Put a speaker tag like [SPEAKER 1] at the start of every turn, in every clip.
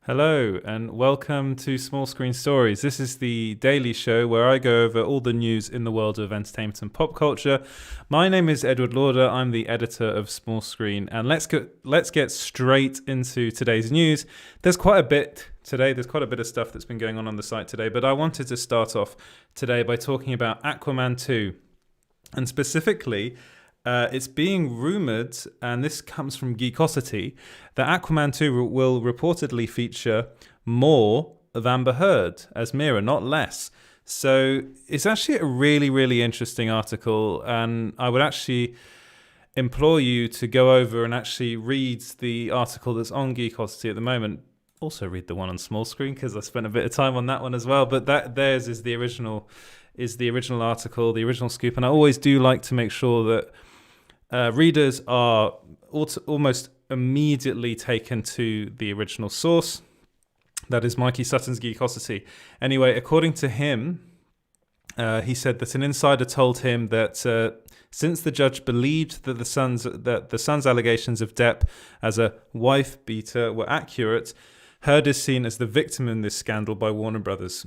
[SPEAKER 1] Hello and welcome to Small Screen Stories. This is the daily show where I go over all the news in the world of entertainment and pop culture. My name is Edward Lauder. I'm the editor of Small Screen, and let's get straight into today's news. There's quite a bit today. There's quite a bit of stuff that's been going on the site today, but I wanted to start off today by talking about Aquaman 2, and specifically it's being rumoured, and this comes from Geekosity, that Aquaman 2 will reportedly feature more of Amber Heard as Mera, not less. So it's actually a really, really interesting article, and I would actually implore you to go over and actually read the article that's on Geekosity at the moment. Also read the one on Small Screen because I spent a bit of time on that one as well. But theirs is the original article, the original scoop, and I always do like to make sure that readers are almost immediately taken to the original source. That is Mikey Sutton's Geekosity. Anyway, according to him, he said that an insider told him that since the judge believed that the son's allegations of Depp as a wife beater were accurate, Heard is seen as the victim in this scandal by Warner Brothers.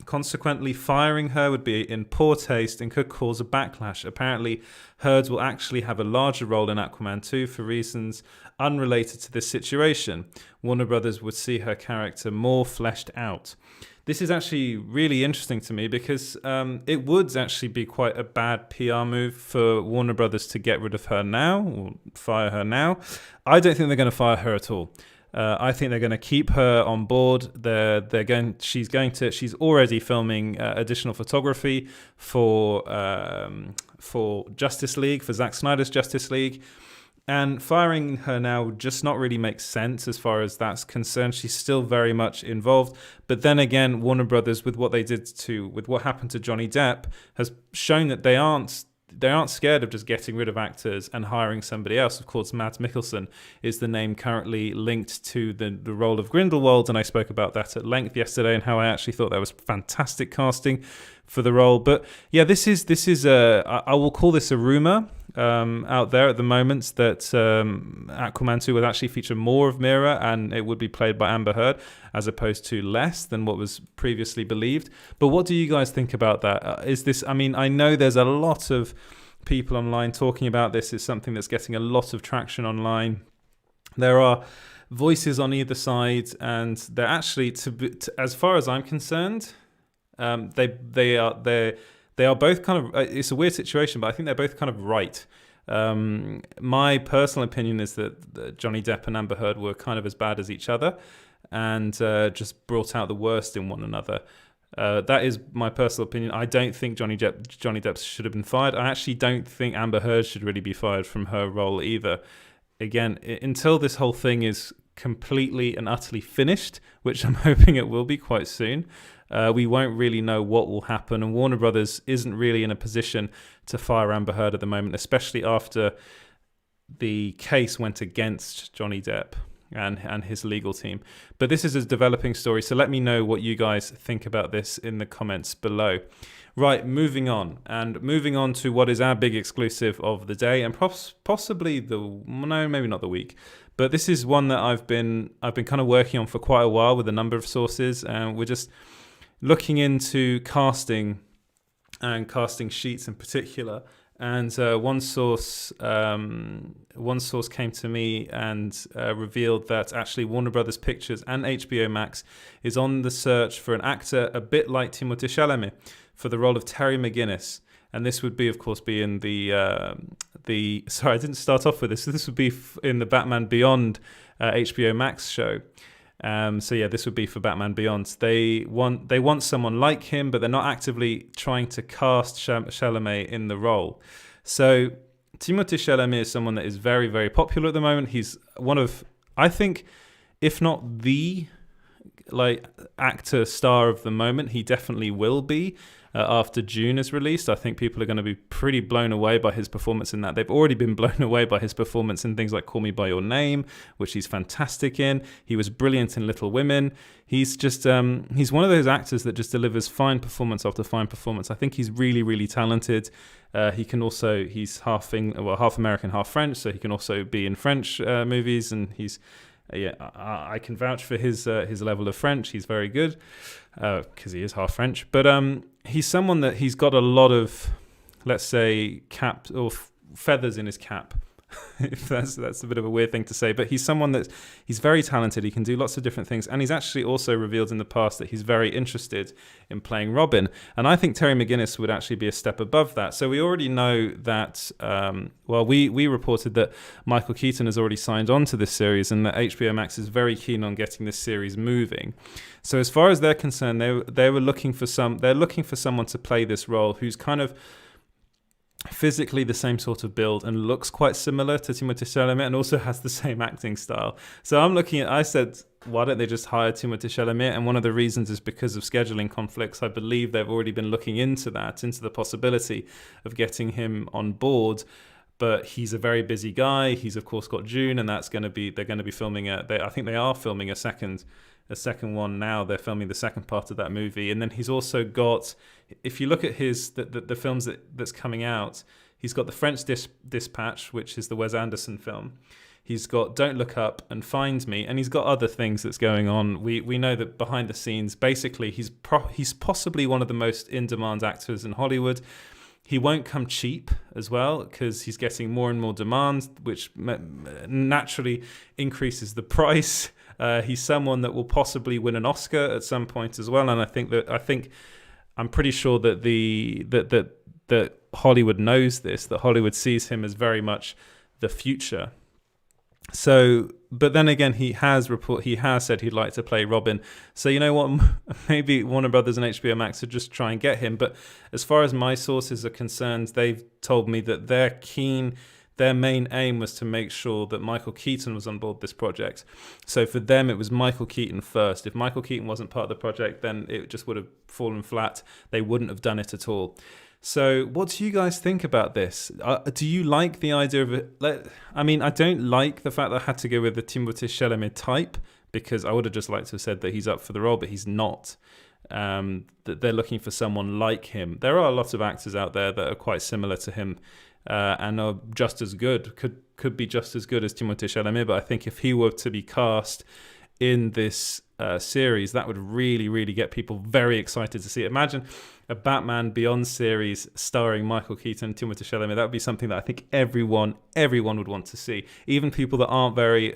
[SPEAKER 1] Consequently, firing her would be in poor taste and could cause a backlash. Apparently, Heard will actually have a larger role in Aquaman 2 for reasons unrelated to this situation. Warner Brothers would see her character more fleshed out. This is actually really interesting to me because it would actually be quite a bad PR move for Warner Brothers to get rid of her now or fire her now. I don't think they're going to fire her at all. I think they're going to keep her on board. She's already filming additional photography for Justice League, for Zack Snyder's Justice League. And firing her now just not really makes sense as far as that's concerned. She's still very much involved. But then again, Warner Brothers, with what happened to Johnny Depp, has shown that they aren't scared of just getting rid of actors and hiring somebody else. Of course, Mads Mikkelsen is the name currently linked to the role of Grindelwald, and I spoke about that at length yesterday and how I actually thought that was fantastic casting for the role. But yeah, this is I will call this a rumor out there at the moment that Aquaman 2 would actually feature more of Mera, and it would be played by Amber Heard as opposed to less than what was previously believed. But what do you guys think about that? I know there's a lot of people online talking about this. It's something that's getting a lot of traction online. There are voices on either side, and they're actually, as far as I'm concerned, they are both kind of. It's a weird situation, but I think they're both kind of right. My personal opinion is that Johnny Depp and Amber Heard were kind of as bad as each other, and just brought out the worst in one another. That is my personal opinion. I don't think Johnny Depp should have been fired. I actually don't think Amber Heard should really be fired from her role either. Again, until this whole thing is completely and utterly finished, which I'm hoping it will be quite soon, we won't really know what will happen. And Warner Brothers isn't really in a position to fire Amber Heard at the moment, especially after the case went against Johnny Depp and his legal team. But this is a developing story, so let me know what you guys think about this in the comments below. Right, moving on to what is our big exclusive of the day, and possibly maybe not the week, but this is one that I've been kind of working on for quite a while with a number of sources, and we're just looking into casting and casting sheets in particular. And one source came to me and revealed that actually Warner Brothers Pictures and HBO Max is on the search for an actor a bit like Timothée-Chalamet for the role of Terry McGinnis. And this would be, of course, in the sorry, I didn't start off with this. This would be in the Batman Beyond HBO Max show. This would be for Batman Beyond. They want someone like him, but they're not actively trying to cast Chalamet in the role. So Timothée Chalamet is someone that is very, very popular at the moment. He's one of, I think, if not the actor star of the moment, he definitely will be. After June is released, I think people are going to be pretty blown away by his performance in that. They've already been blown away by his performance in things like Call Me By Your Name, which he's fantastic in. He was brilliant in Little Women. He's just he's one of those actors that just delivers fine performance after fine performance. I think he's really, really talented. He's half American, half French, so he can also be in French movies, and he's Yeah, I can vouch for his level of French. He's very good because he is half French. But he's someone that he's got a lot of, let's say, cap or feathers in his cap. If that's a bit of a weird thing to say, but he's someone that he's very talented. He can do lots of different things, and he's actually also revealed in the past that he's very interested in playing Robin. And I think Terry McGinnis would actually be a step above that. So we already know that. We reported that Michael Keaton has already signed on to this series, and that HBO Max is very keen on getting this series moving. So as far as they're concerned, they're looking for someone to play this role who's kind of physically the same sort of build and looks quite similar to Timothée-Chalamet and also has the same acting style. So I said, why don't they just hire Timothée-Chalamet? And one of the reasons is because of scheduling conflicts. I believe they've already been looking into the possibility of getting him on board. But he's a very busy guy. He's of course got June, and they're going to be filming I think they are filming a second one now. They're filming the second part of that movie, and then he's also got, if you look at the films that's coming out, he's got the French Dispatch, which is the Wes Anderson film. He's got Don't Look Up and Find Me, and he's got other things that's going on. We know that behind the scenes, basically, he's possibly one of the most in-demand actors in Hollywood. He won't come cheap as well because he's getting more and more demand, which naturally increases the price. He's someone that will possibly win an Oscar at some point as well, and I'm pretty sure that that Hollywood knows this. That Hollywood sees him as very much the future. So, but then again, he has said he'd like to play Robin. So you know what? Maybe Warner Brothers and HBO Max would just try and get him. But as far as my sources are concerned, they've told me that they're keen. Their main aim was to make sure that Michael Keaton was on board this project. So for them, it was Michael Keaton first. If Michael Keaton wasn't part of the project, then it just would have fallen flat. They wouldn't have done it at all. So what do you guys think about this? Do you like the idea of it? I mean, I don't like the fact that I had to go with the Timothée-Chalamet-type, because I would have just liked to have said that he's up for the role, but he's not. That they're looking for someone like him. There are a lot of actors out there that are quite similar to him and are just as good, could be just as good as Timothée-Chalamet. But I think if he were to be cast in this series, that would really, really get people very excited to see it. Imagine a Batman Beyond series starring Michael Keaton and Timothée-Chalamet. That would be something that I think everyone would want to see. Even people that aren't very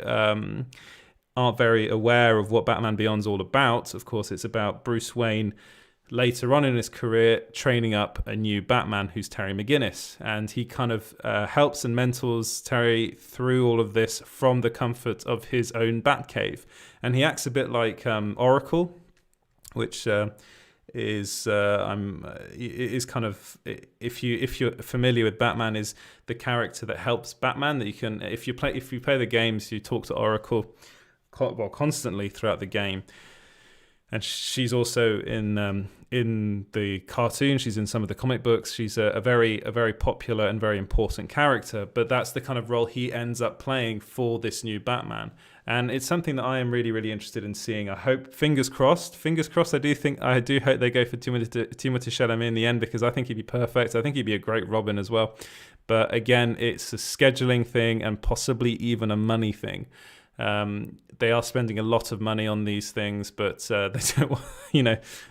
[SPEAKER 1] aware of what Batman Beyond's all about. Of course, it's about Bruce Wayne later on in his career training up a new Batman who's Terry McGinnis, and he kind of helps and mentors Terry through all of this from the comfort of his own Batcave. And he acts a bit like Oracle, which is kind of, if you're familiar with Batman, is the character that helps Batman. That you can, if you play the games, you talk to Oracle constantly throughout the game. And she's also in the cartoon. She's in some of the comic books. She's a very popular and very important character. But that's the kind of role he ends up playing for this new Batman. And it's something that I am really, really interested in seeing. I hope, fingers crossed. I do hope they go for Timothée-Chalamet in the end, because I think he'd be perfect. I think he'd be a great Robin as well. But again, it's a scheduling thing and possibly even a money thing. They are spending a lot of money on these things, but they don't.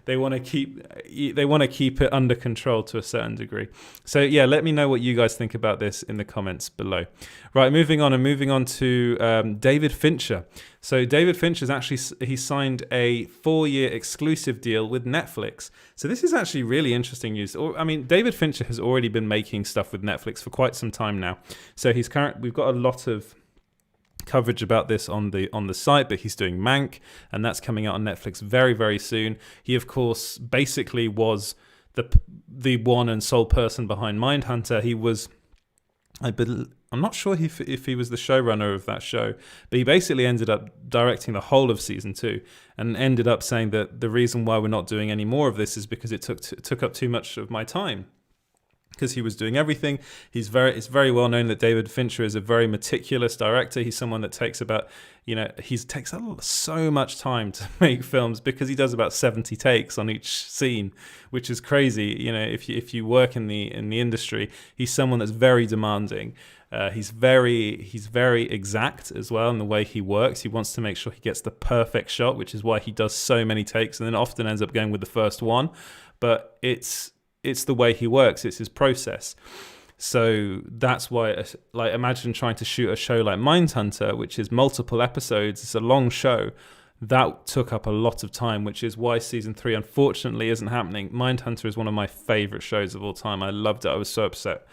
[SPEAKER 1] They want to keep it under control to a certain degree. So yeah, let me know what you guys think about this in the comments below. Right, moving on to David Fincher. So David Fincher's he signed a 4-year exclusive deal with Netflix. So this is actually really interesting news. David Fincher has already been making stuff with Netflix for quite some time now. So we've got a lot of coverage about this on the site, but he's doing Mank, and that's coming out on Netflix very, very soon. He of course basically was the one and sole person behind Mindhunter. He was, I'm not sure if he was the showrunner of that show, but he basically ended up directing the whole of season 2 and ended up saying that the reason why we're not doing any more of this is because it took up too much of my time. because he was doing everything. It's very well known that David Fincher is a very meticulous director. He's someone that takes so much time to make films, because he does about 70 takes on each scene, which is crazy. If you work in the industry, he's someone that's very demanding. He's very exact as well in the way he works. He wants to make sure he gets the perfect shot, which is why he does so many takes and then often ends up going with the first one. But it's the way he works. It's his process. So that's why, like, imagine trying to shoot a show like Mindhunter, which is multiple episodes. It's a long show. That took up a lot of time, which is why season 3 unfortunately isn't happening. Mindhunter is one of my favorite shows of all time. I loved it. I was so upset.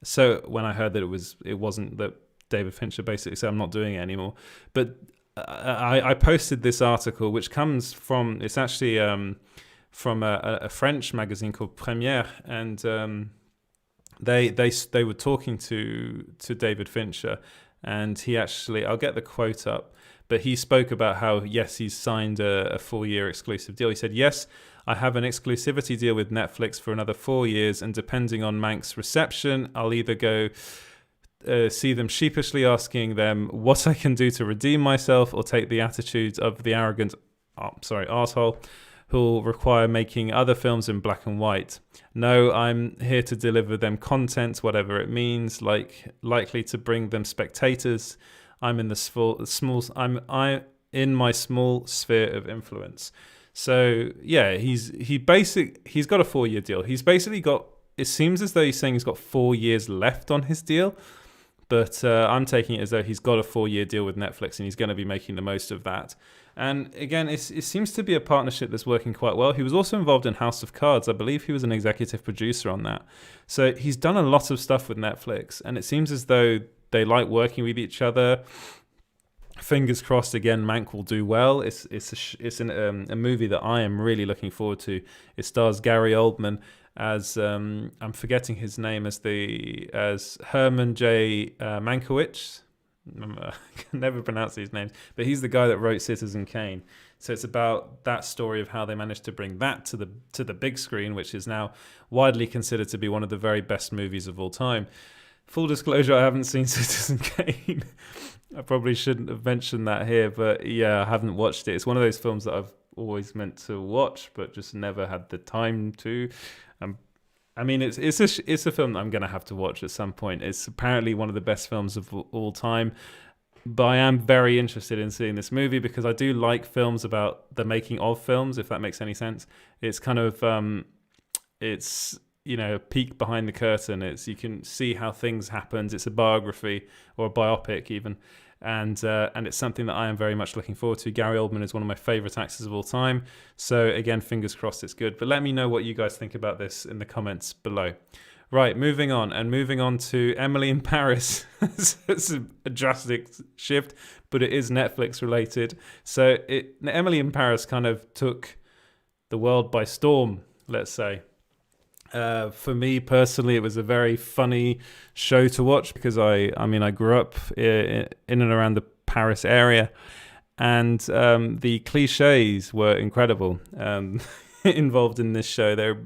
[SPEAKER 1] So when I heard that it wasn't, that David Fincher basically said, I'm not doing it anymore. But I posted this article, which comes from, it's actually from a French magazine called Premiere, and they were talking to David Fincher, and he actually, I'll get the quote up, but he spoke about how, yes, he's signed a 4-year exclusive deal. He said, yes, I have an exclusivity deal with Netflix for another 4 years, and depending on Mank's reception, I'll either go see them sheepishly asking them what I can do to redeem myself, or take the attitude of the arrogant, arsehole, who'll require making other films in black and white. No, I'm here to deliver them content, whatever it means, likely to bring them spectators. I'm in the I'm in my small sphere of influence. So yeah, he's got a 4-year deal. He's basically got, it seems as though he's saying he's got 4 years left on his deal, but I'm taking it as though he's got a 4-year deal with Netflix and he's going to be making the most of that. And again, it seems to be a partnership that's working quite well. He was also involved in House of Cards. I believe he was an executive producer on that. So he's done a lot of stuff with Netflix, and it seems as though they like working with each other. Fingers crossed, again, Mank will do well. It's a movie that I am really looking forward to. It stars Gary Oldman as I'm forgetting his name, as Herman J. Mankiewicz. I can never pronounce these names, but he's the guy that wrote Citizen Kane. So it's about that story of how they managed to bring that to the big screen, which is now widely considered to be one of the very best movies of all time. Full disclosure, I haven't seen Citizen Kane. I probably shouldn't have mentioned that here, but yeah, I haven't watched it. It's one of those films that I've always meant to watch, but just never had the time to. I mean, it's a film that I'm going to have to watch at some point. It's apparently one of the best films of all time. But I am very interested in seeing this movie because I do like films about the making of films, if that makes any sense. It's kind of, it's, a peek behind the curtain. You can see how things happened. It's a biography or a biopic even. And it's something that I am very much looking forward to. Gary Oldman is one of my favorite actors of all time. So again, fingers crossed it's good. But let me know what you guys think about this in the comments below. Right, moving on to Emily in Paris. It's a drastic shift, but it is Netflix related. So Emily in Paris kind of took the world by storm, let's say. For me personally, it was a very funny show to watch because I grew up in and around the Paris area, and the cliches were incredible involved in this show. They're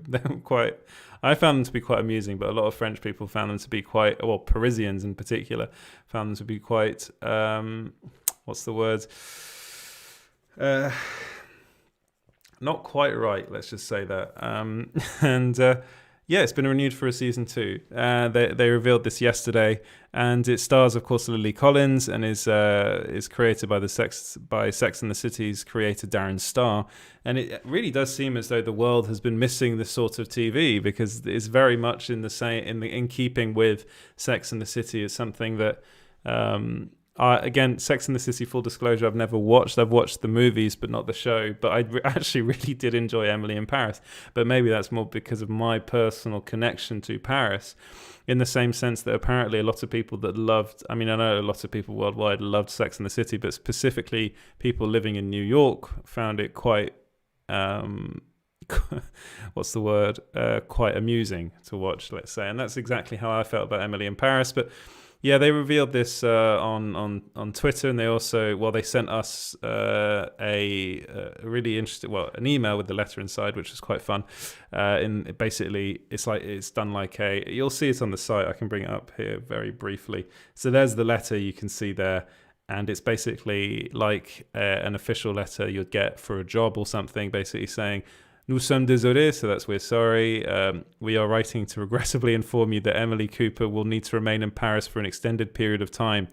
[SPEAKER 1] quite. I found them to be quite amusing, but a lot of French people found them to be quite, well, Parisians in particular, found them to be quite. What's the word? Not quite right, let's just say that. It's been renewed for a season 2. They revealed this yesterday, and it stars, of course, Lily Collins, and is created by Sex and the City's creator Darren Star. And it really does seem as though the world has been missing this sort of TV, because it's very much in keeping with Sex and the City. It's something that. Again, Sex and the City, full disclosure, I've never watched. I've watched the movies, but not the show. But I actually really did enjoy Emily in Paris. But maybe that's more because of my personal connection to Paris, in the same sense that apparently a lot of people that loved, I know a lot of people worldwide loved Sex and the City, but specifically people living in New York found it quite, what's the word? Quite amusing to watch, let's say. And that's exactly how I felt about Emily in Paris. But Yeah, they revealed this on Twitter, and they also, well, they sent us a really interesting, well, an email with the letter inside, which was quite fun. In basically, it's done like you'll see it on the site. I can bring it up here very briefly. So there's the letter you can see there, and it's basically like an official letter you'd get for a job or something, basically saying, Nous sommes désolés, so that's we're sorry. We are writing to regrettably inform you that Emily Cooper will need to remain in Paris for an extended period of time.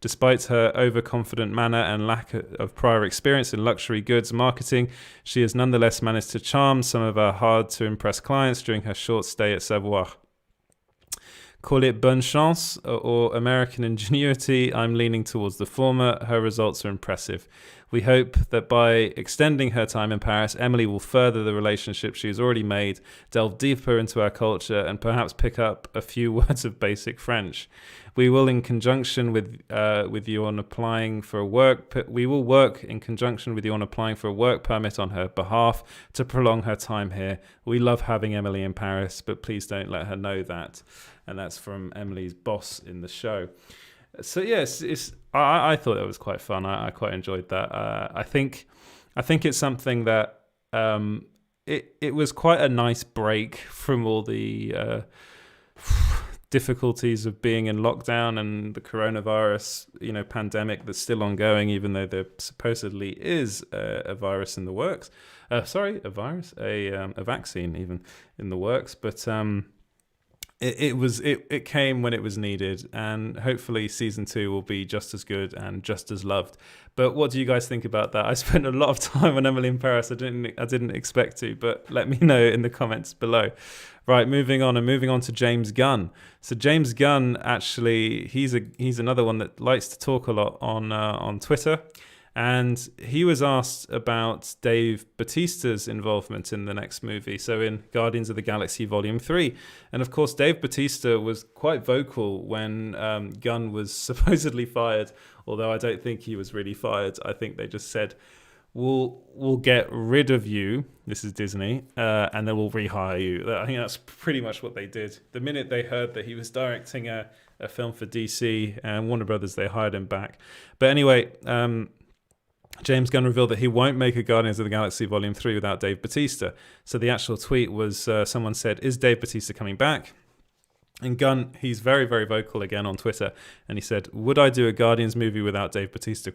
[SPEAKER 1] Despite her overconfident manner and lack of prior experience in luxury goods marketing, she has nonetheless managed to charm some of our hard-to-impress clients during her short stay at Savoir. Call it bonne chance or American ingenuity. I'm leaning towards the former. Her results are impressive. We hope that by extending her time in Paris, Emily will further the relationship she has already made, delve deeper into our culture, and perhaps pick up a few words of basic French. We will, in conjunction with you on applying for a work, we will work in conjunction with you on applying for a work permit on her behalf to prolong her time here. We love having Emily in Paris, but please don't let her know that. And that's from Emily's boss in the show. So yes, I thought that was quite fun. I quite enjoyed that. I think it's something that it was quite a nice break from all the difficulties of being in lockdown and the coronavirus, pandemic that's still ongoing, even though there supposedly is a virus in the works. A vaccine even in the works, but. It came when it was needed, and hopefully season 2 will be just as good and just as loved. But what do you guys think about that? I spent a lot of time on Emily in Paris. I didn't expect to, but let me know in the comments below. Right, moving on to James Gunn. So James Gunn, actually, he's another one that likes to talk a lot on Twitter. And he was asked about Dave Bautista's involvement in the next movie, so in Guardians of the Galaxy Volume 3. And of course, Dave Bautista was quite vocal when Gunn was supposedly fired, although I don't think he was really fired. I think they just said, we'll get rid of you, this is Disney, and then we'll rehire you. I think that's pretty much what they did. The minute they heard that he was directing a film for DC and Warner Brothers, they hired him back. But anyway... James Gunn revealed that he won't make a Guardians of the Galaxy Volume 3 without Dave Bautista. So the actual tweet was, someone said, is Dave Bautista coming back? And Gunn, he's very, very vocal again on Twitter. And he said, would I do a Guardians movie without Dave Bautista?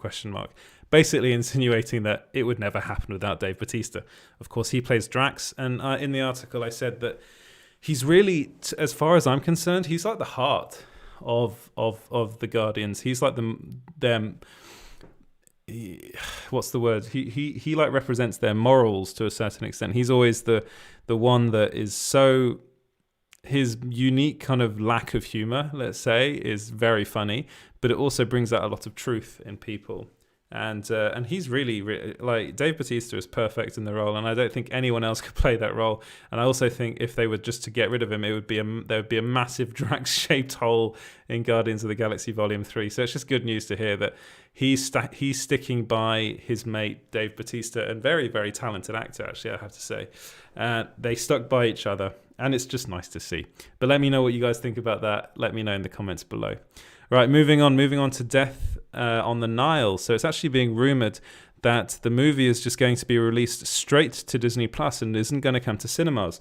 [SPEAKER 1] Basically insinuating that it would never happen without Dave Bautista. Of course, he plays Drax. And in the article, I said that he's really, as far as I'm concerned, he's like the heart of the Guardians. He's like them. What's the word? He like represents their morals to a certain extent. He's always the one that is so, his unique kind of lack of humor, let's say, is very funny, but it also brings out a lot of truth in people. And he's really like, Dave Bautista is perfect in the role, and I don't think anyone else could play that role. And I also think if they were just to get rid of him, there would be a massive Drax-shaped hole in Guardians of the Galaxy Volume 3. So it's just good news to hear that he's sticking by his mate Dave Bautista, and very, very talented actor, actually, I have to say. They stuck by each other, and it's just nice to see. But let me know what you guys think about that. Let me know in the comments below. Right, moving on to Death on the Nile. So it's actually being rumored that the movie is just going to be released straight to Disney Plus and isn't going to come to cinemas.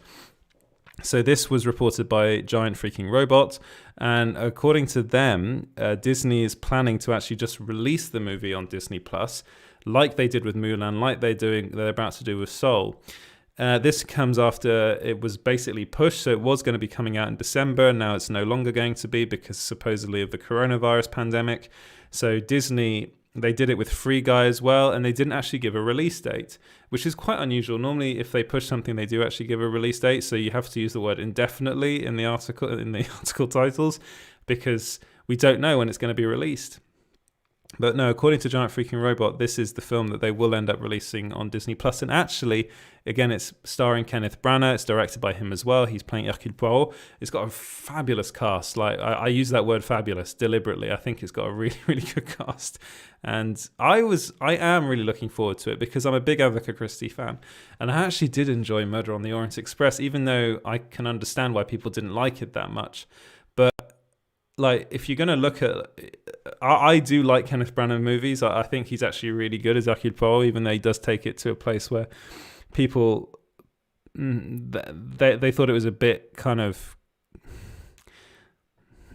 [SPEAKER 1] So this was reported by Giant Freaking Robot, and according to them, Disney is planning to actually just release the movie on Disney Plus, like they did with Mulan, like they're about to do with Soul. This comes after it was basically pushed, so it was going to be coming out in December, and now it's no longer going to be because supposedly of the coronavirus pandemic. So Disney, they did it with Free Guy as well, and they didn't actually give a release date, which is quite unusual. Normally, if they push something, they do actually give a release date, so you have to use the word indefinitely in the article titles, because we don't know when it's going to be released. But no, according to Giant Freaking Robot, this is the film that they will end up releasing on Disney Plus. And actually, again, it's starring Kenneth Branagh. It's directed by him as well. He's playing Hercule Poirot. It's got a fabulous cast. Like I use that word fabulous deliberately. I think it's got a really, really good cast. And I am really looking forward to it because I'm a big Agatha Christie fan. And I actually did enjoy Murder on the Orient Express, even though I can understand why people didn't like it that much. But like if you're gonna look at, I do like Kenneth Branagh movies. I think he's actually really good as Hercule Poirot, even though he does take it to a place where people they thought it was a bit kind of,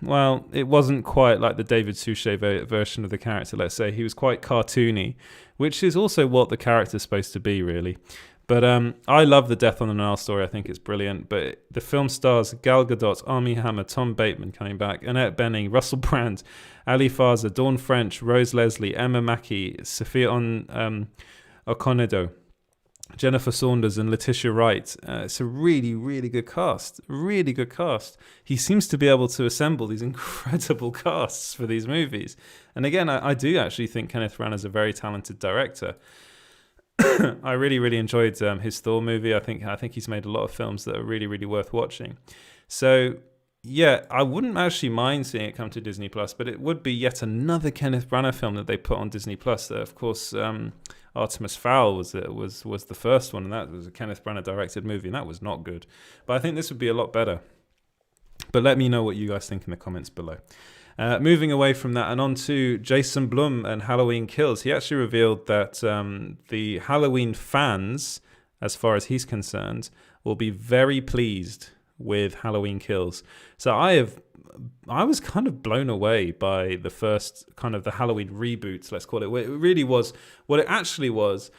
[SPEAKER 1] well, it wasn't quite like the David Suchet version of the character, let's say. He was quite cartoony, which is also what the character's supposed to be, really. But I love the Death on the Nile story. I think it's brilliant. But the film stars Gal Gadot, Armie Hammer, Tom Bateman coming back, Annette Bening, Russell Brand, Ali Farza, Dawn French, Rose Leslie, Emma Mackey, Sophia Okonedo, Jennifer Saunders and Letitia Wright. It's a really, really good cast. Really good cast. He seems to be able to assemble these incredible casts for these movies. And again, I do actually think Kenneth Branagh is a very talented director. I really, really enjoyed his Thor movie. I think he's made a lot of films that are really, really worth watching. So yeah, I wouldn't actually mind seeing it come to Disney Plus, but it would be yet another Kenneth Branagh film that they put on Disney Plus. Of course, Artemis Fowl was the first one, and that was a Kenneth Branagh directed movie, and that was not good. But I think this would be a lot better. But let me know what you guys think in the comments below. Moving away from that and on to Jason Blum and Halloween Kills. He actually revealed that the Halloween fans, as far as he's concerned, will be very pleased with Halloween Kills. So I was kind of blown away by the first kind of the Halloween reboot, let's call it. It really was, what it actually was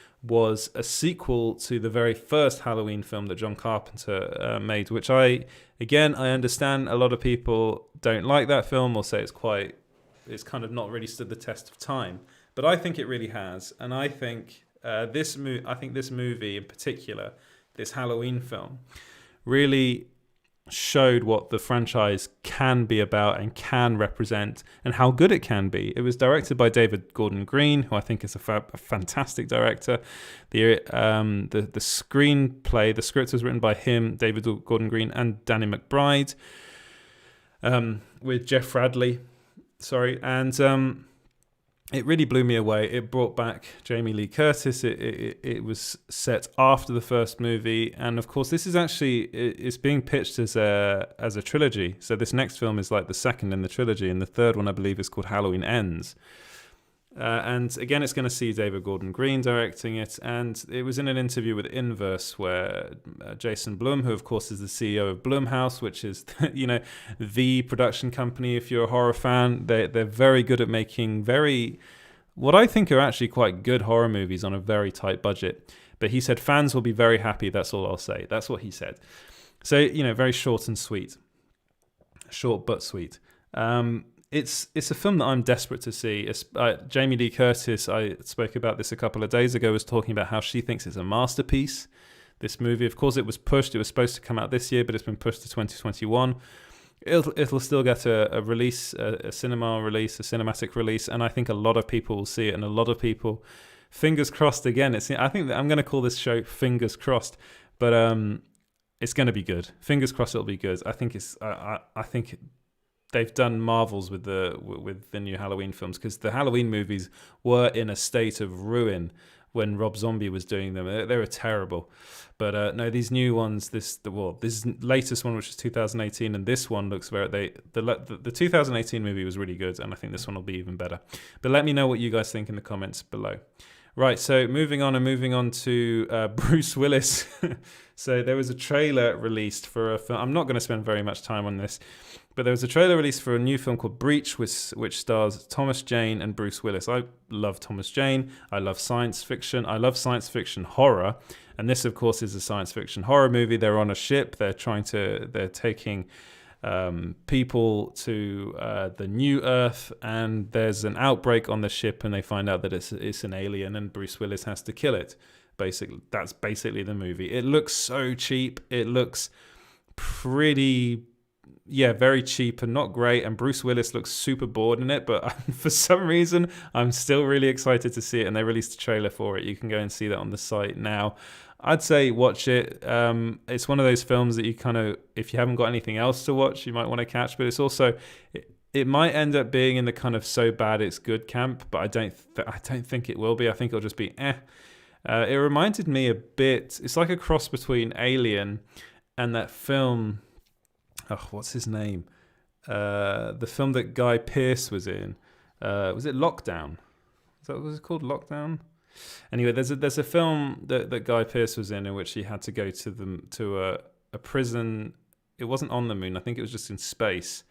[SPEAKER 1] a sequel to the very first Halloween film that John Carpenter made, which I understand a lot of people don't like that film or say it's kind of not really stood the test of time. But I think it really has. And I think this movie in particular, this Halloween film, really showed what the franchise can be about and can represent and how good it can be. It was directed by David Gordon Green, who I think is a fantastic director. The screenplay, the script was written by him, David Gordon Green, and Danny McBride, with Jeff Radley. And it really blew me away. It brought back Jamie Lee Curtis. It was set after the first movie, and of course, this is actually it's being pitched as a trilogy. So this next film is like the second in the trilogy, and the third one, I believe, is called Halloween Ends. And again, it's going to see David Gordon Green directing it. And it was in an interview with Inverse where Jason Blum, who of course is the CEO of Blumhouse, which is the production company if you're a horror fan, they're very good at making what I think are actually quite good horror movies on a very tight budget. But he said fans will be very happy. That's all I'll say. That's what he said. So very short and sweet, short but sweet. It's a film that I'm desperate to see. Jamie Lee Curtis, I spoke about this a couple of days ago, was talking about how she thinks it's a masterpiece, this movie. Of course, it was pushed. It was supposed to come out this year, but it's been pushed to 2021. It'll still get a release, a cinema release, a cinematic release, and I think a lot of people will see it, and a lot of people, fingers crossed again. I think that I'm going to call this show Fingers Crossed, but it's going to be good. Fingers crossed it'll be good. I think I think they've done marvels with the new Halloween films, because the Halloween movies were in a state of ruin when Rob Zombie was doing them. They were terrible. But no, these new ones, this latest one, which is 2018, and this one looks the 2018 movie was really good, and I think this one will be even better. But let me know what you guys think in the comments below. Right, so moving on to Bruce Willis. So there was a trailer released for a film. I'm not going to spend very much time on this, but there was a trailer released for a new film called Breach, which stars Thomas Jane and Bruce Willis. I love Thomas Jane. I love science fiction. I love science fiction horror. And this, of course, is a science fiction horror movie. They're on a ship. They're taking people to the new Earth, and there's an outbreak on the ship, and they find out that it's an alien, and Bruce Willis has to kill it. That's basically the movie. It looks so cheap. It looks pretty, very cheap and not great. And Bruce Willis looks super bored in it, but for some reason, I'm still really excited to see it. And they released a trailer for it. You can go and see that on the site now. I'd say watch it. It's one of those films that you kind of, if you haven't got anything else to watch, you might want to catch. But it's also, it might end up being in the kind of so bad it's good camp. But I don't think it will be. I think it'll just be It reminded me a bit. It's like a cross between Alien and that film. Oh, what's his name? the film that Guy Pearce was in. Was it Lockdown? Is that what it was called? Lockdown? Anyway, there's a film that Guy Pearce was in which he had to go to a prison. It wasn't on the moon. I think it was just in space.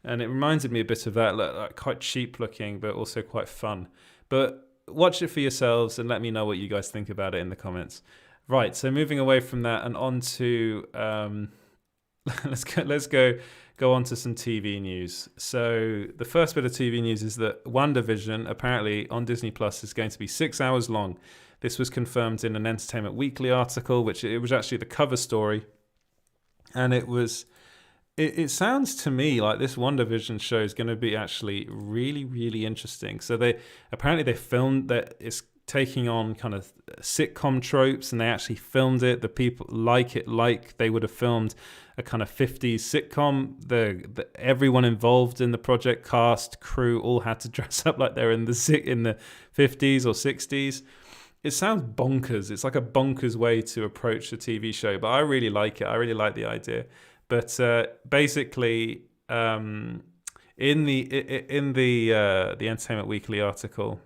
[SPEAKER 1] And it reminded me a bit of that, like quite cheap looking, but also quite fun. But watch it for yourselves and let me know what you guys think about it in the comments. Right, so moving away from that and on to let's go on to some TV news. So the first bit of TV news is that WandaVision, apparently on Disney Plus, is going to be 6 hours long. This was confirmed in an Entertainment Weekly article, which it was actually the cover story, and it sounds to me like this WandaVision show is going to be actually really, really interesting. So they filmed that it's taking on kind of sitcom tropes, and they actually filmed it. The people like it like they would have filmed a kind of 50s sitcom. Everyone involved in the project, cast, crew, all had to dress up like they're in the 50s or 60s. It sounds bonkers. It's like a bonkers way to approach a TV show, but I really like it. I really like the idea. But basically, in the Entertainment Weekly article,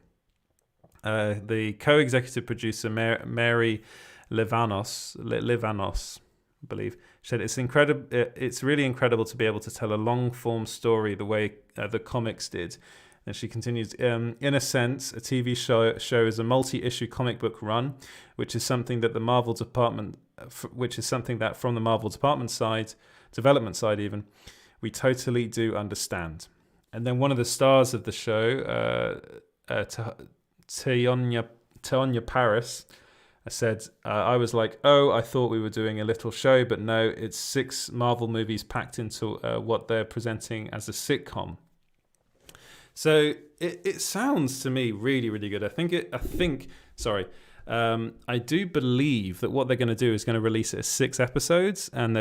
[SPEAKER 1] the co-executive producer Mary Livanos, I believe, said it's incredible. It's really incredible to be able to tell a long-form story the way the comics did. And she continues, in a sense, a TV show is a multi-issue comic book run, which is something that from the Marvel development side even, we totally do understand. And then one of the stars of the show, Tanya Paris, said, I was like, I thought we were doing a little show, but no, it's 6 Marvel movies packed into what they're presenting as a sitcom. So it sounds to me really, really good. I do believe that what they're going to do is going to release it as 6 episodes, and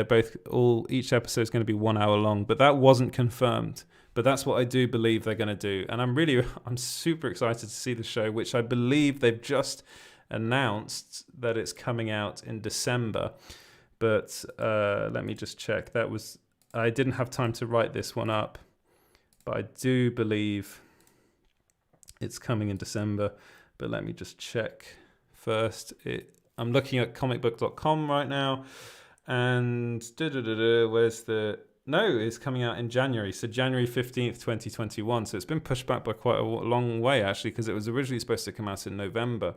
[SPEAKER 1] each episode is going to be 1 hour long, but that wasn't confirmed. But that's what I do believe they're going to do. And I'm super excited to see the show, which I believe they've just announced that it's coming out in December. But let me just check. I didn't have time to write this one up, but I do believe it's coming in December. But let me just check first. I'm looking at comicbook.com right now, and it's coming out in January. So January 15th, 2021. So it's been pushed back by quite a long way, actually, because it was originally supposed to come out in November.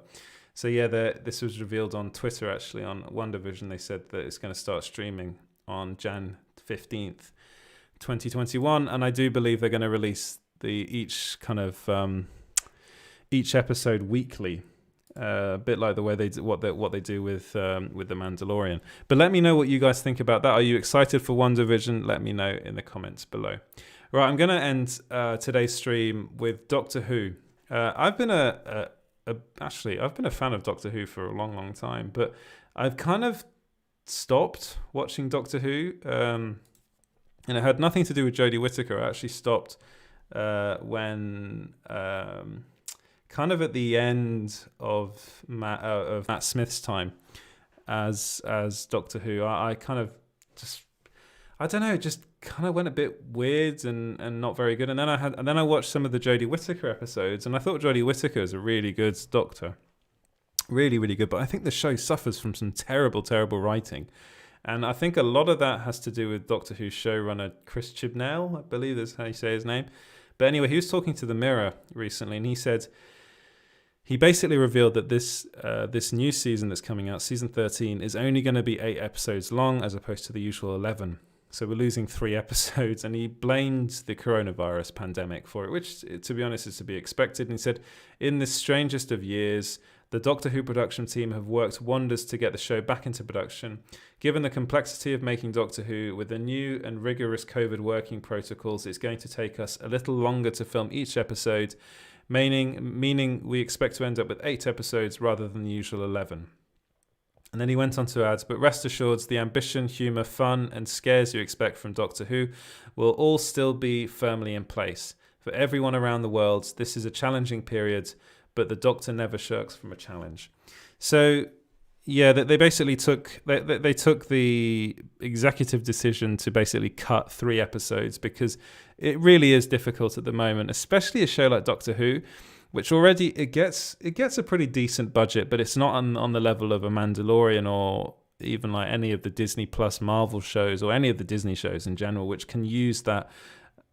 [SPEAKER 1] So yeah, this was revealed on Twitter, actually, on WandaVision. They said that it's going to start streaming on Jan 15th, 2021. And I do believe they're going to release each episode weekly. A bit like the way they do what they do with The Mandalorian. But let me know what you guys think about that. Are you excited for WandaVision? Let me know in the comments below. Right, I'm going to end today's stream with Doctor Who. I've been a fan of Doctor Who for a long, long time, but I've kind of stopped watching Doctor Who, and it had nothing to do with Jodie Whittaker. I actually stopped when. Kind of at the end of Matt Smith's time as Doctor Who, I kind of just, I don't know, just kind of went a bit weird and not very good. And then I watched some of the Jodie Whittaker episodes, and I thought Jodie Whittaker is a really good Doctor, really, really good. But I think the show suffers from some terrible, terrible writing, and I think a lot of that has to do with Doctor Who showrunner Chris Chibnall, I believe that's how you say his name. But anyway, he was talking to the Mera recently, and he said. He basically revealed that this new season that's coming out, season 13, is only going to be 8 episodes long as opposed to the usual 11. So we're losing 3 episodes, and he blamed the coronavirus pandemic for it, which, to be honest, is to be expected. And he said, in this strangest of years, the Doctor Who production team have worked wonders to get the show back into production. Given the complexity of making Doctor Who with the new and rigorous COVID working protocols, it's going to take us a little longer to film each episode, meaning we expect to end up with 8 episodes rather than the usual 11. And then he went on to add, but rest assured, the ambition, humour, fun and scares you expect from Doctor Who will all still be firmly in place. For everyone around the world, this is a challenging period, but the Doctor never shirks from a challenge. So, Yeah, they basically they took the executive decision to basically cut 3 episodes because it really is difficult at the moment, especially a show like Doctor Who, which already it gets a pretty decent budget, but it's not on the level of a Mandalorian or even like any of the Disney Plus Marvel shows or any of the Disney shows in general, which can use that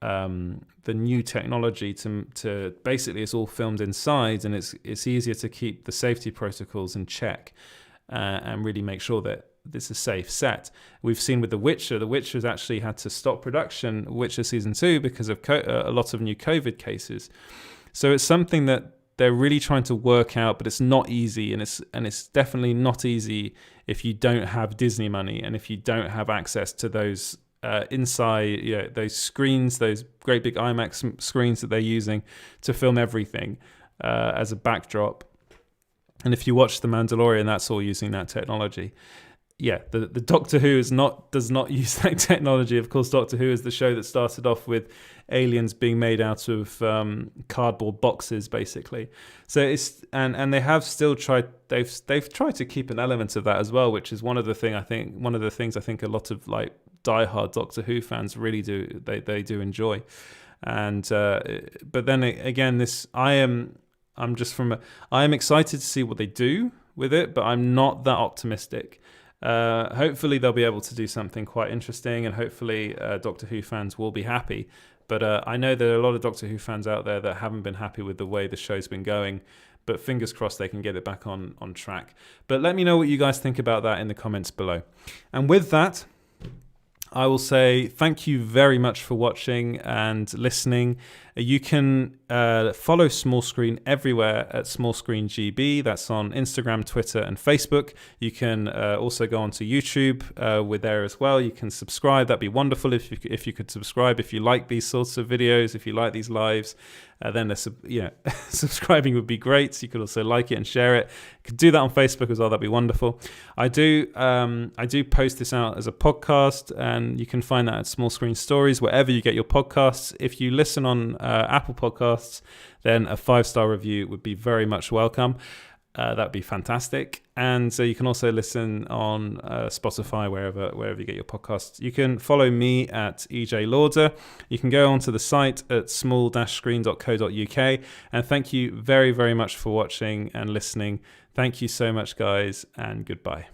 [SPEAKER 1] the new technology to basically it's all filmed inside, and it's easier to keep the safety protocols in check. And really make sure that this is a safe set. We've seen with The Witcher's actually had to stop production, Witcher Season 2, because of a lot of new COVID cases. So it's something that they're really trying to work out, but it's not easy, and it's definitely not easy if you don't have Disney money and if you don't have access to those inside, those screens, those great big IMAX screens that they're using to film everything as a backdrop. And if you watch The Mandalorian, that's all using that technology. Yeah, the Doctor Who does not use that technology. Of course, Doctor Who is the show that started off with aliens being made out of cardboard boxes, basically. So and they have still tried. They've tried to keep an element of that as well, which is one of the things I think a lot of like diehard Doctor Who fans really do. They do enjoy. And but then again, I am excited to see what they do with it, but I'm not that optimistic. Hopefully they'll be able to do something quite interesting, and hopefully Doctor Who fans will be happy. But I know there are a lot of Doctor Who fans out there that haven't been happy with the way the show's been going, but fingers crossed they can get it back on track. But let me know what you guys think about that in the comments below. And with that, I will say thank you very much for watching and listening. You can follow Small Screen everywhere at Small Screen GB. That's on Instagram, Twitter, and Facebook. You can also go onto YouTube. We're there as well. You can subscribe. That'd be wonderful if you could subscribe. If you like these sorts of videos, if you like these lives, then subscribing would be great. So you could also like it and share it. You could do that on Facebook as well. That'd be wonderful. I do post this out as a podcast, and you can find that at Small Screen Stories wherever you get your podcasts. If you listen on Apple Podcasts, then a 5-star review would be very much welcome. That would be fantastic. And so you can also listen on Spotify, wherever you get your podcasts. You can follow me at EJ Lauder. You can go onto the site at small-screen.co.uk. And thank you very, very much for watching and listening. Thank you so much, guys, and goodbye.